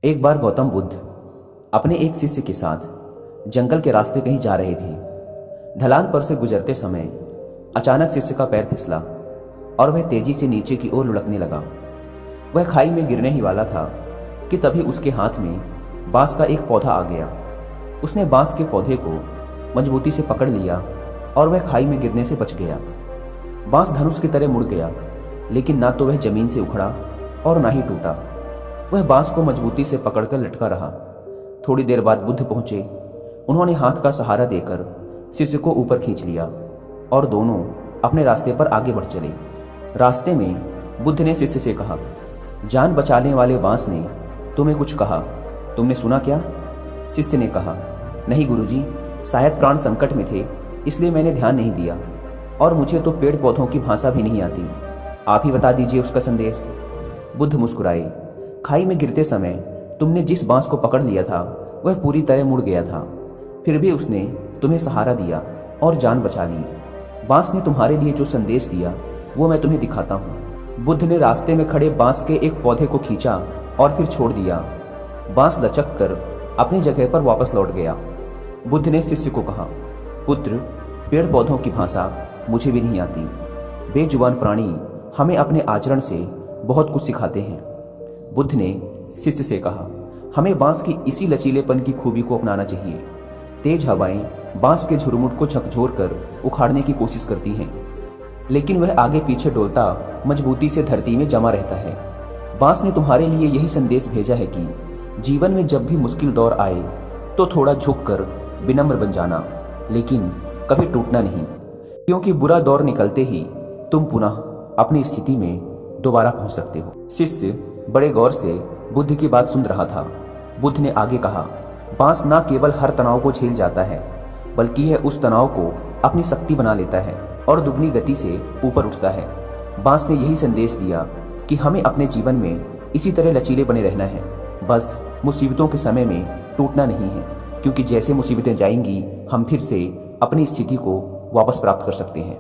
एक बार गौतम बुद्ध अपने एक शिष्य के साथ जंगल के रास्ते कहीं जा रहे थे। ढलान पर से गुजरते समय अचानक शिष्य का पैर फिसला और वह तेजी से नीचे की ओर लुढ़कने लगा। वह खाई में गिरने ही वाला था कि तभी उसके हाथ में बांस का एक पौधा आ गया। उसने बांस के पौधे को मजबूती से पकड़ लिया और वह खाई में गिरने से बच गया। बांस धनुष की तरह मुड़ गया, लेकिन ना तो वह जमीन से उखड़ा और ना ही टूटा। वह बांस को मजबूती से पकड़कर लटका रहा। थोड़ी देर बाद बुद्ध पहुंचे। उन्होंने हाथ का सहारा देकर शिष्य को ऊपर खींच लिया और दोनों अपने रास्ते पर आगे बढ़ चले। रास्ते में बुद्ध ने शिष्य से कहा, जान बचाने वाले बांस ने तुम्हें कुछ कहा, तुमने सुना क्या? शिष्य ने कहा, नहीं गुरुजी, शायद प्राण संकट में थे इसलिए मैंने ध्यान नहीं दिया, और मुझे तो पेड़ पौधों की भाषा भी नहीं आती। आप ही बता दीजिए उसका संदेश। बुद्ध मुस्कुराए। खाई में गिरते समय तुमने जिस बांस को पकड़ लिया था वह पूरी तरह मुड़ गया था, फिर भी उसने तुम्हें सहारा दिया और जान बचा ली। बांस ने तुम्हारे लिए जो संदेश दिया वो मैं तुम्हें दिखाता हूँ। बुद्ध ने रास्ते में खड़े बांस के एक पौधे को खींचा और फिर छोड़ दिया। बांस लचक कर अपनी जगह पर वापस लौट गया। बुद्ध ने शिष्य को कहा, पुत्र, पेड़ पौधों की भाषा मुझे भी नहीं आती। बेजुबान प्राणी हमें अपने आचरण से बहुत कुछ सिखाते हैं। बुद्ध ने शिष्य से कहा, हमें बांस की इसी लचीलेपन की खूबी को अपनाना चाहिए। तेज हवाएं बांस के झुरमुट को झकझोर कर उखाड़ने की कोशिश करती हैं, लेकिन वह आगे पीछे डोलता मजबूती से धरती में जमा रहता है। बांस ने तुम्हारे लिए यही संदेश भेजा है कि जीवन में जब भी मुश्किल दौर आए तो थोड़ा झुक कर विनम्र बन जाना, लेकिन कभी टूटना नहीं, क्योंकि बुरा दौर निकलते ही तुम पुनः अपनी स्थिति में दोबारा पहुंच सकते हो। शिष्य बड़े गौर से बुद्ध की बात सुन रहा था। बुद्ध ने आगे कहा, बांस न केवल हर तनाव को झेल जाता है, बल्कि यह उस तनाव को अपनी शक्ति बना लेता है और दुगनी गति से ऊपर उठता है। बांस ने यही संदेश दिया कि हमें अपने जीवन में इसी तरह लचीले बने रहना है, बस मुसीबतों के समय में टूटना नहीं है, क्योंकि जैसे मुसीबतें जाएंगी हम फिर से अपनी स्थिति को वापस प्राप्त कर सकते हैं।